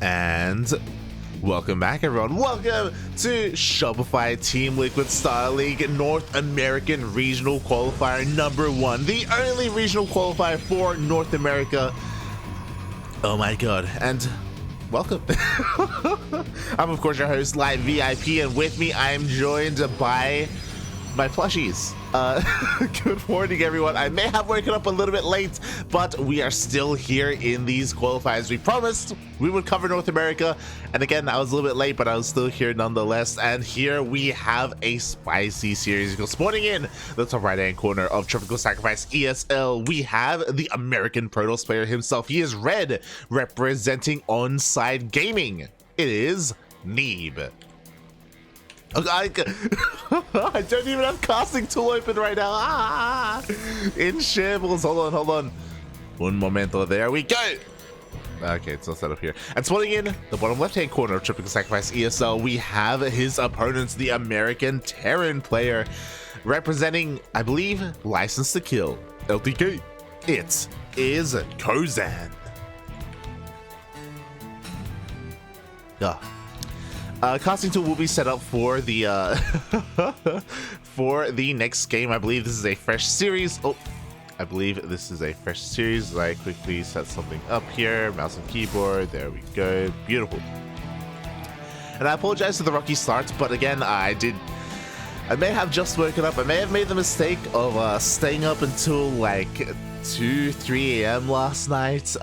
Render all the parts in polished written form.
And welcome back, everyone. Welcome to Shopify TeamLiquid StarLeague North American Regional Qualifier number 1, the only regional qualifier for North America. Oh my god, and welcome. I'm of course your host, Live VIP, and with me I am joined by my plushies. Good morning, everyone. I may have woken up a little bit late, but we are still here in these qualifiers. We promised we would cover North America, and again, I was a little bit late, but I was still here nonetheless. And here we have a spicy series. Because spawning in the top right-hand corner of Tropical Sacrifice ESL, we have the American Protoss player himself. He is red, representing Onside Gaming. It is Neeb. I don't even have casting tool open right now. In shambles. Hold on. Un momento. There we go. Okay, it's all set up here. And spawning in the bottom left-hand corner of Tropical Sacrifice ESL, we have his opponents, the American Terran player, representing, I believe, License to Kill, LTK. It is Kozan. Casting tool will be set up for the for the next game. I believe this is a fresh series. I quickly set something up here. Mouse and keyboard. There we go. Beautiful. And I apologize for the rocky start, but again, I may have just woken up. I may have made the mistake of staying up until like 2-3 a.m. last night,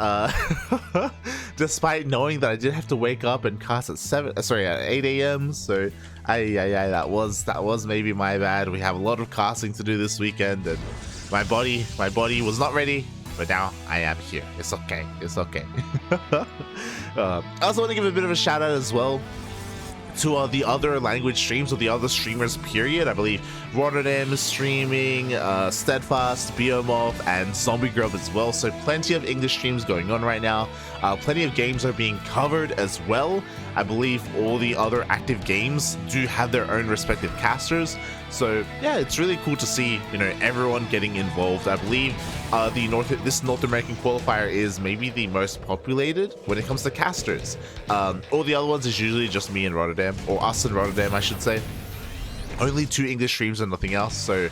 despite knowing that I did have to wake up and cast at 8 a.m. So that was maybe my bad. We have a lot of casting to do this weekend, and my body was not ready, but now I am here. It's okay. I also want to give a bit of a shout out as well to the other language streams, or the other streamers, period. I believe Rotterdam is streaming, Steadfast, Biomorph, and Zombie Grove as well. So plenty of English streams going on right now. Plenty of games are being covered as well. I believe all the other active games do have their own respective casters. So yeah, it's really cool to see, everyone getting involved. I believe this North American qualifier is maybe the most populated when it comes to casters. All the other ones is usually just me in Rotterdam, or us in Rotterdam, I should say. Only 2 English streams and nothing else, so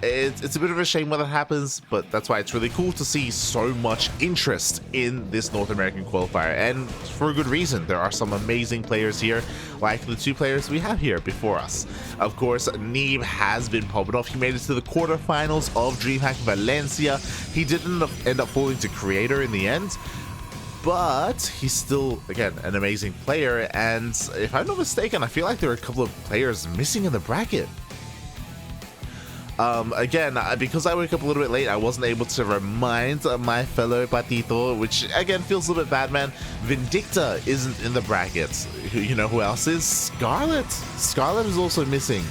it's a bit of a shame when that happens, but that's why it's really cool to see so much interest in this North American qualifier, and for a good reason. There are some amazing players here, like the 2 players we have here before us. Of course, Neeb has been popping off. He made it to the quarterfinals of DreamHack Valencia. He didn't end up falling to Creator in the end, but he's still, again, an amazing player. And if I'm not mistaken, I feel like there are a couple of players missing in the bracket. Again, because I woke up a little bit late, I wasn't able to remind my fellow Patito, which again feels a little bit bad, man. Vindicta isn't in the brackets. You know who else is? Scarlet. Scarlet is also missing,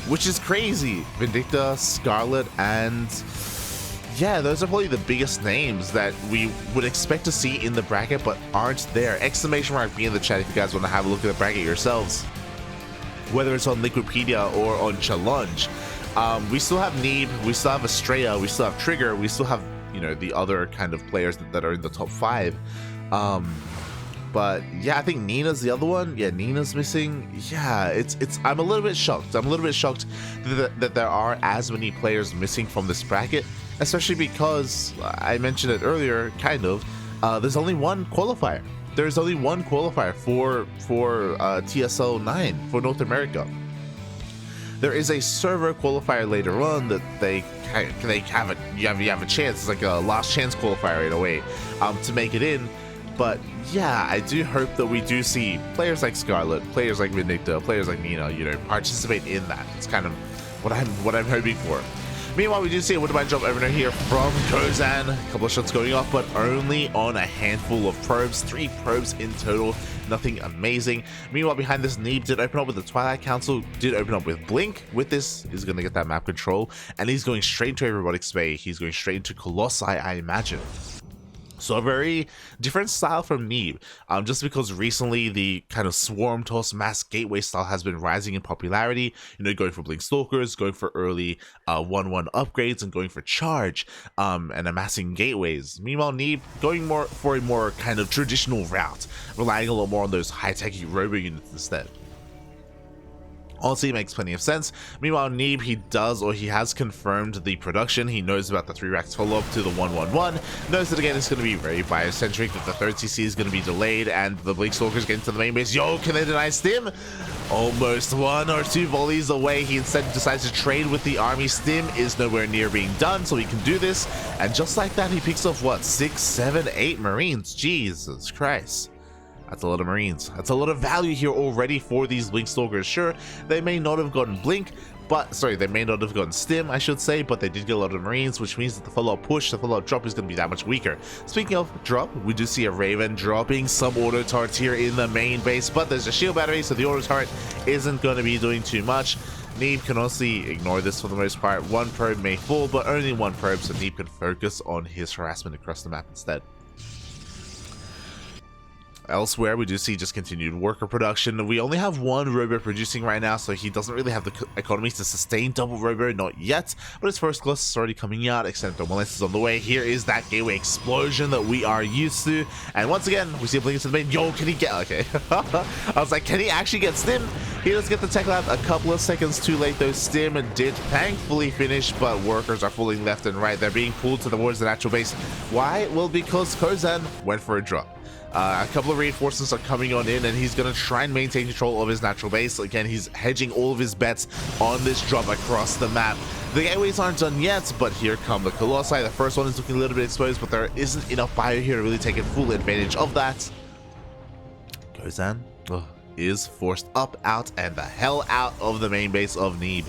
which is crazy. Vindicta, Scarlet, and yeah, those are probably the biggest names that we would expect to see in the bracket, but aren't there. Exclamation mark B in the chat if you guys want to have a look at the bracket yourselves, whether it's on Liquipedia or on Challenge. We still have Neeb, we still have Estrella, we still have Trigger, we still have, the other kind of players that are in the top 5. But yeah, I think Nina's the other one. Yeah, Nina's missing. Yeah, I'm a little bit shocked. That there are as many players missing from this bracket, especially because I mentioned it earlier, there's only one qualifier. There's only one qualifier for TSL 9 for North America. There is a server qualifier later on that you have a chance. It's like a last chance qualifier in a way, to make it in. But yeah, I do hope that we do see players like Scarlet, players like Vindicta, players like Nina, participate in that. It's kind of what I'm hoping for. Meanwhile, we do see a Wouldn't Mind Drop opener here from Kozan. A couple of shots going off, but only on a handful of probes. 3 probes in total. Nothing amazing. Meanwhile, behind this, Neeb did open up with the Twilight Council, did open up with Blink. With this, he's going to get that map control, and he's going straight into a Robotics Bay. He's going straight into Colossi, I imagine. So a very different style from Neeb, just because recently the kind of swarm toss mass gateway style has been rising in popularity, you know, going for Blink Stalkers, going for early 1-1 upgrades, and going for charge, and amassing gateways. Meanwhile, Neeb going more for a more kind of traditional route, relying a lot more on those high-techy robo units instead. Honestly, it makes plenty of sense. Meanwhile, Neeb, he has confirmed the production. He knows about the 3 racks follow-up to the 1-1-1. Knows that, again, it's going to be very biocentric, that the third CC is going to be delayed, and the Blink Stalkers get into the main base. Yo, can they deny Stim? Almost 1 or 2 volleys away. He instead decides to trade with the army. Stim is nowhere near being done, so he can do this. And just like that, he picks off, what, 6, 7, 8 Marines? Jesus Christ. That's a lot of Marines. That's a lot of value here already for these Blink Stalkers. Sure, they may not have gotten Blink, but sorry, they may not have gotten Stim, I should say, but they did get a lot of Marines, which means that the follow-up push, the follow-up drop is going to be that much weaker. Speaking of drop, we do see a Raven dropping some auto turrets here in the main base, but there's a shield battery, so the auto turret isn't going to be doing too much. Neeb can honestly ignore this for the most part. 1 probe may fall, but only 1 probe, so Neeb can focus on his harassment across the map instead. Elsewhere, we do see just continued worker production. We only have 1 robo producing right now, so he doesn't really have the economies to sustain double robo, not yet. But his first gloss is already coming out. Extended thermal lens is on the way. Here is that gateway explosion that we are used to. And once again, we see a blink into the main. Yo, can he get... Okay. I was like, can he actually get Stim? He does get the tech lab a couple of seconds too late, though. Stim did thankfully finish, but workers are falling left and right. They're being pulled towards the natural base. Why? Well, because Kozan went for a drop. A couple of reinforcements are coming on in, and he's going to try and maintain control of his natural base. Again, he's hedging all of his bets on this drop across the map. The gateways aren't done yet, but here come the Colossi. The first one is looking a little bit exposed, but there isn't enough bio here to really take a full advantage of that. Kozan is forced up, out, and the hell out of the main base of Neeb.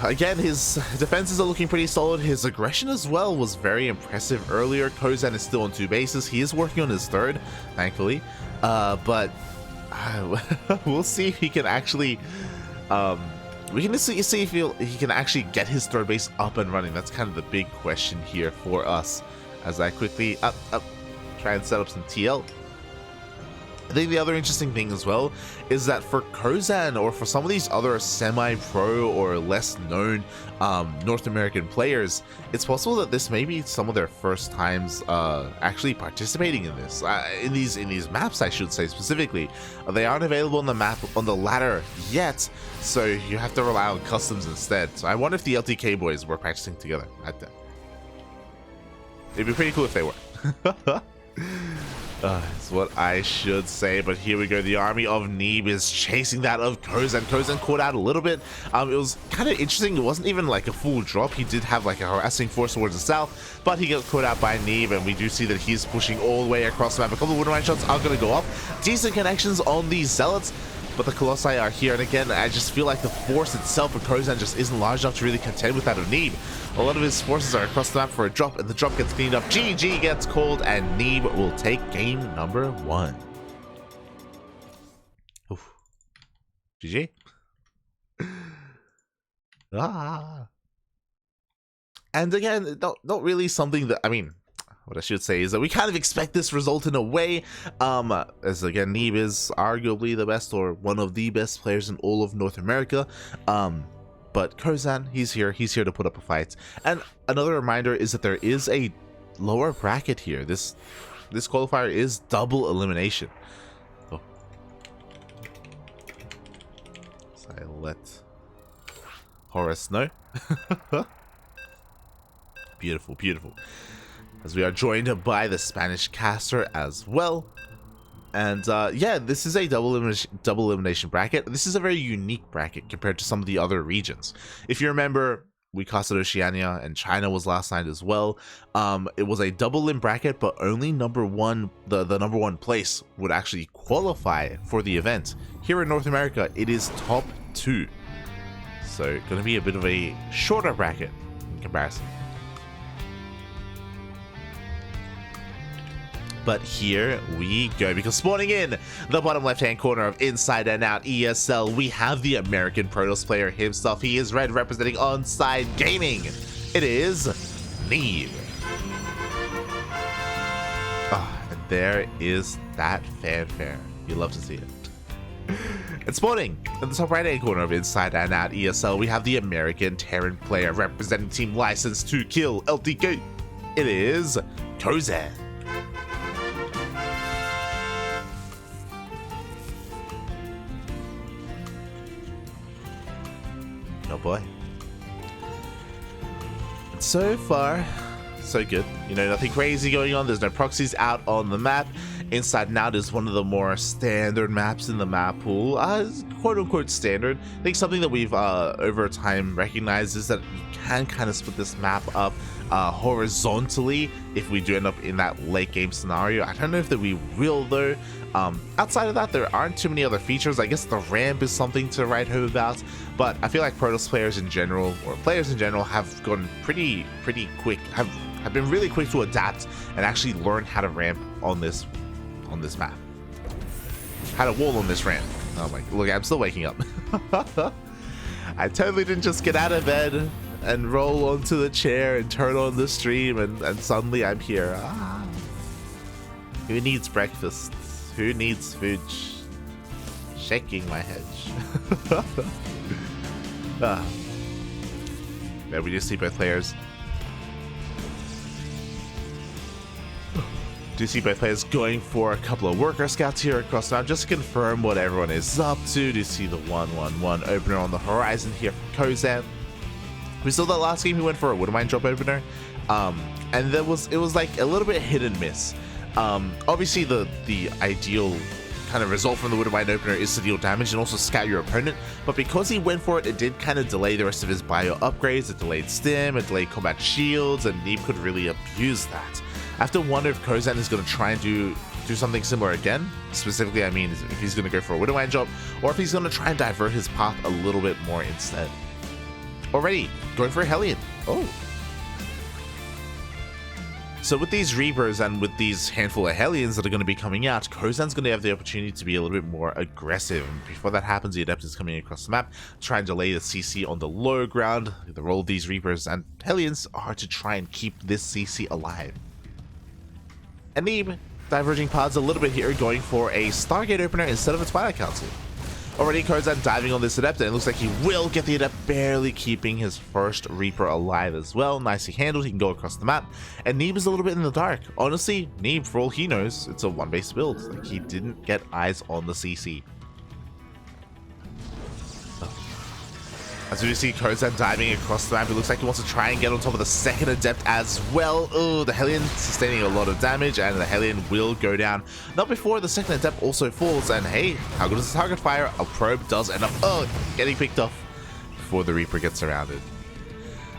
Again, his defenses are looking pretty solid. His aggression as well was very impressive earlier. Kozan is still on 2 bases. He is working on his 3rd, thankfully. But we'll see if he can actually... we can see if he can actually get his 3rd base up and running. That's kind of the big question here for us. As I quickly try and set up some TL. I think the other interesting thing as well is that for Kozan, or for some of these other semi-pro or less known North American players, it's possible that this may be some of their first times actually participating in this, in these maps, I should say specifically. They aren't available on the map on the ladder yet, so you have to rely on customs instead. So I wonder if the LTK boys were practicing together at that. It'd be pretty cool if they were. That's what I should say, but here we go. The army of Neeb is chasing that of Kozan. Kozan caught out a little bit. It was kind of interesting. It wasn't even like a full drop. He did have like a harassing force towards the south, but he got caught out by Neeb, and we do see that he's pushing all the way across the map. A couple of wooden shots are going to go off. Decent connections on these zealots, but the Colossi are here, and again, I just feel like the force itself of Kozan just isn't large enough to really contend with that of Neeb. A lot of his forces are across the map for a drop, and the drop gets cleaned up. GG gets called, and Neeb will take game number 1. Oof. GG. And again, not really something that, I mean, what I should say is that we kind of expect this result in a way, as again, Neeb is arguably the best, or one of the best players in all of North America. But Kozan, he's here to put up a fight. And another reminder is that there is a lower bracket here. This qualifier is double elimination. Oh. So I let Horace know. Beautiful, beautiful. As we are joined by the Spanish caster as well. And yeah, this is a double elimination bracket. This is a very unique bracket compared to some of the other regions. If you remember, we casted Oceania, and China was last night as well. It was a double elim bracket, but only number 1, the number 1 place would actually qualify for the event. Here in North America, it is top 2. So going to be a bit of a shorter bracket in comparison. But here we go, because spawning in the bottom left-hand corner of Inside and Out ESL, we have the American Protoss player himself. He is red, representing Onside Gaming. It is Neeb. there is that fanfare. You love to see it. And spawning in the top right hand corner of Inside and Out ESL, we have the American Terran player representing Team License to Kill LTK. It is Kozan. Oh boy. So far, so good. You know, nothing crazy going on. There's no proxies out on the map. Inside and Out is one of the more standard maps in the map pool. Quote unquote standard. I think something that we've over time recognized is that you can kind of split this map up horizontally if we do end up in that late game scenario. I don't know if that we will though. Outside of that, there aren't too many other features. I guess the ramp is something to write home about, but I feel like Protoss players in general, or players in general, have gone pretty quick, have been really quick to adapt and actually learn how to ramp on this map. How to wall on this ramp. Oh my, look, I'm still waking up. I totally didn't just get out of bed and roll onto the chair and turn on the stream and suddenly I'm here. Who needs breakfast? Who needs food? Shaking my head. Yeah, we do see both players. Do see both players going for a couple of worker scouts here across the map just to confirm what everyone is up to. Do see the 1-1-1 opener on the horizon here for Kozan. We saw that last game he went for a Wouldn't Mind drop opener, and it was like a little bit hit and miss. Obviously the ideal kind of result from the Wouldn't Mind opener is to deal damage and also scout your opponent, but because he went for it, it did kind of delay the rest of his bio upgrades. It delayed stim, it delayed combat shields, and Neeb could really abuse that. I have to wonder if Kozan is going to try and do something similar again. Specifically, I mean, if he's going to go for a Wouldn't Mind job, or if he's going to try and divert his path a little bit more instead. Already going for a Hellion. Oh. So with these Reapers and with these handful of Hellions that are going to be coming out, Kozan's going to have the opportunity to be a little bit more aggressive. And before that happens, the Adept is coming across the map, trying to delay the CC on the low ground. The role of these Reapers and Hellions are to try and keep this CC alive. And Neeb diverging paths a little bit here, going for a Stargate opener instead of a Twilight Council. Already Kozan diving on this Adept, and it looks like he will get the Adept, barely keeping his first Reaper alive as well. Nicely handled, he can go across the map. And Neeb is a little bit in the dark. Honestly, Neeb, for all he knows, it's a one-base build. Like, he didn't get eyes on the CC. As we see Kozan diving across the map, it looks like he wants to try and get on top of the second Adept as well. Oh, the Hellion sustaining a lot of damage, and the Hellion will go down. Not before the second Adept also falls, and hey, how good is the target fire? A probe does end up, getting picked off before the Reaper gets surrounded.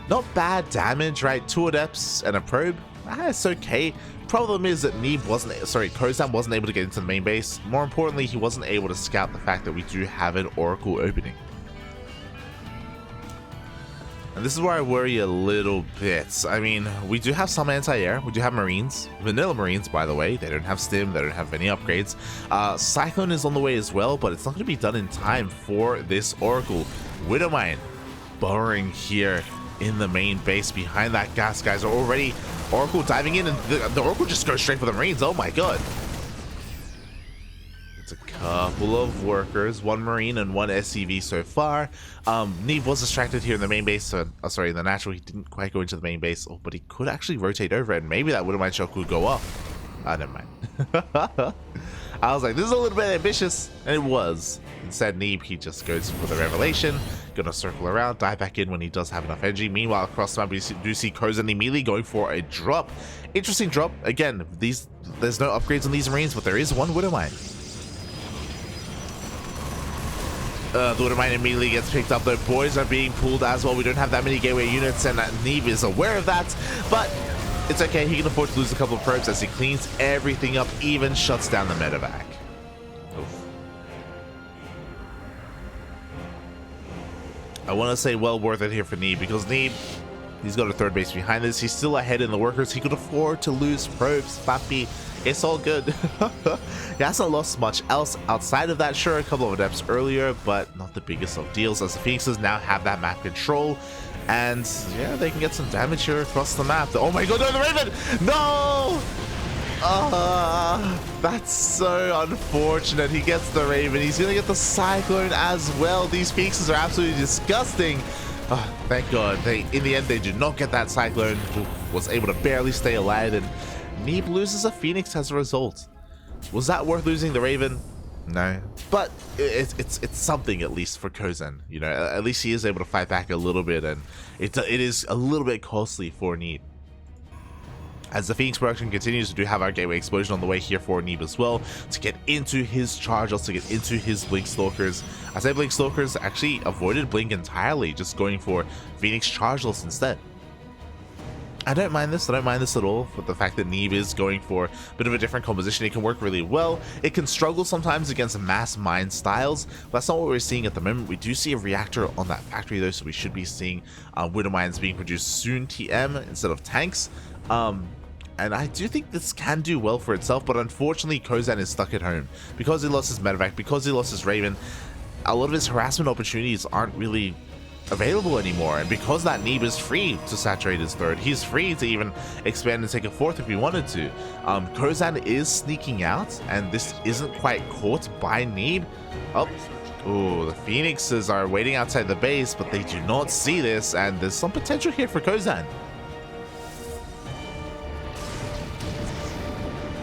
Not bad damage, right? 2 Adepts and a probe. It's okay. Problem is that Kozan wasn't able to get into the main base. More importantly, he wasn't able to scout the fact that we do have an Oracle opening. And this is where I worry a little bit. I mean, we do have some anti-air, we do have Marines, vanilla Marines by the way, they don't have stim, they don't have any upgrades. Cyclone is on the way as well, but it's not going to be done in time for this Oracle. Widowmine burrowing here in the main base behind that gas, guys. Are already Oracle diving in, and the Oracle just goes straight for the Marines. Oh my god. A couple of workers, 1 Marine and 1 SCV so far. Neeb was distracted here in the main base, in the natural. He didn't quite go into the main base, but he could actually rotate over, and maybe that Wouldn't Mind shot could go off. Never mind. I was like, this is a little bit ambitious, and it was. Instead, Neeb, he just goes for the Revelation, gonna circle around, dive back in when he does have enough energy. Meanwhile, across the map, we do see Kozan immediately going for a drop. Interesting drop. Again, there's no upgrades on these Marines, but there is 1 Wouldn't Mind. The Wouldn't Mind immediately gets picked up, though. Boys are being pulled as well. We don't have that many gateway units, and Neeb is aware of that, but it's okay. He can afford to lose a couple of probes as he cleans everything up, even shuts down the medevac. Oof. I want to say well worth it here for Neeb, because Neeb, he's got a 3rd base behind this. He's still ahead in the workers. He could afford to lose probes. Papi, it's all good. He hasn't lost much else outside of that. Sure, a couple of Adepts earlier, but not the biggest of deals, as the Phoenixes now have that map control. And yeah, they can get some damage here across the map. Oh my god, no, the Raven! No! That's so unfortunate. He gets the Raven. He's gonna get the Cyclone as well. These Phoenixes are absolutely disgusting. Oh, thank God. In the end, they do not get that Cyclone, who was able to barely stay alive, and Neeb loses a Phoenix as a result. Was that worth losing the Raven? No. But it's something, at least, for Kozan. You know, at least he is able to fight back a little bit, and it is a little bit costly for Neeb. As the Phoenix production continues, we do have our Gateway Explosion on the way here for Neeb as well, to get into his charges, to get into his Blink Stalkers. I say Blink Stalkers actually avoided Blink entirely, just going for Phoenix Chargeless instead. I don't mind this at all, for the fact that Neeb is going for a bit of a different composition. It can work really well. It can struggle sometimes against mass mine styles, but that's not what we're seeing at the moment. We do see a reactor on that factory though, so we should be seeing Widow Mines being produced soon, TM, instead of tanks. And I do think this can do well for itself, but unfortunately Kozan is stuck at home. Because he lost his medevac, because he lost his Raven, a lot of his harassment opportunities aren't really available anymore, and because that Neeb is free to saturate his third, he's free to even expand and take a fourth if he wanted to. Kozan is sneaking out, and this isn't quite caught by Neeb. Oh, the Phoenixes are waiting outside the base, but they do not see this, and there's some potential here for Kozan.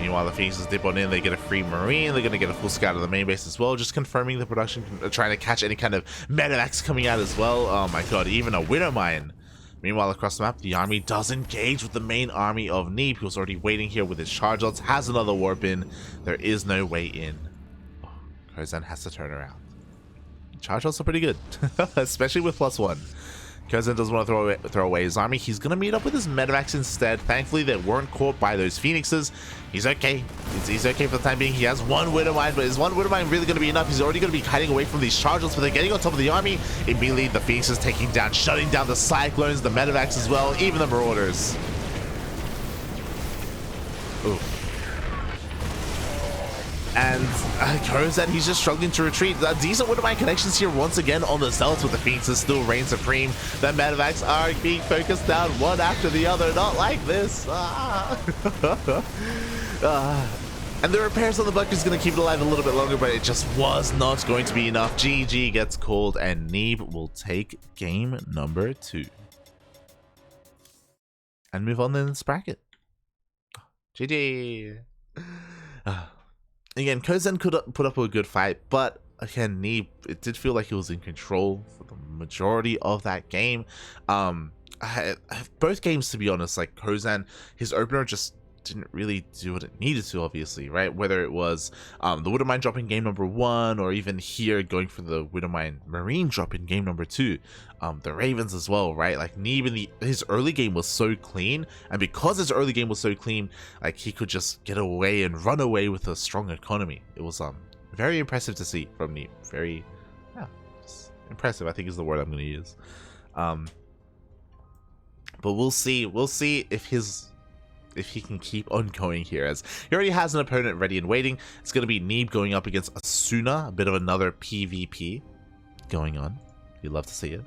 Meanwhile, the Phoenixes dip on in, they get a free Marine, they're going to get a full scout of the main base as well, just confirming the production, trying to catch any kind of medevacs coming out as well. Oh my god, even a Widow Mine. Meanwhile, across the map, the army does engage with the main army of Neeb, who's already waiting here with his charge lots, has another warp in. There is no way in. Oh, Kozan has to turn around. Charge lots are pretty good, especially with +1. Kozan doesn't want to throw away his army. He's going to meet up with his medevacs instead. Thankfully, they weren't caught by those Phoenixes. He's okay. He's okay for the time being. He has one Widow Mine, but is one Widow Mine really going to be enough? He's already going to be hiding away from these charges, but they're getting on top of the army. Immediately, the Phoenixes taking down, shutting down the Cyclones, the medevacs as well, even the Marauders. Ooh. And Kozan, he's just struggling to retreat. Decent Widow Mine connections here once again on the Zealots, with the Phoenixes still reign supreme. The medevacs are being focused down one after the other, not like this. And the repairs on the bunker is going to keep it alive a little bit longer, but it just was not going to be enough. GG gets called, and Neeb will take game number 2. And move on in this bracket. GG. Again, Kozan could put up a good fight, but again, Neeb, it did feel like he was in control for the majority of that game. Both games, to be honest, like Kozan, his opener just didn't really do what it needed to, obviously, right? Whether it was the Widow Mine drop in game number 1, or even here going for the Widow Mine Marine drop in game number 2. The Ravens as well, right? Like Neeb in his early game was so clean, and because his early game was so clean, like he could just get away and run away with a strong economy. It was very impressive to see from Neeb. Very, yeah, impressive, I think is the word I'm going to use. But we'll see if he can keep on going here, as he already has an opponent ready and waiting. It's going to be Neeb going up against Asuna, a bit of another PvP going on. You'd love to see it.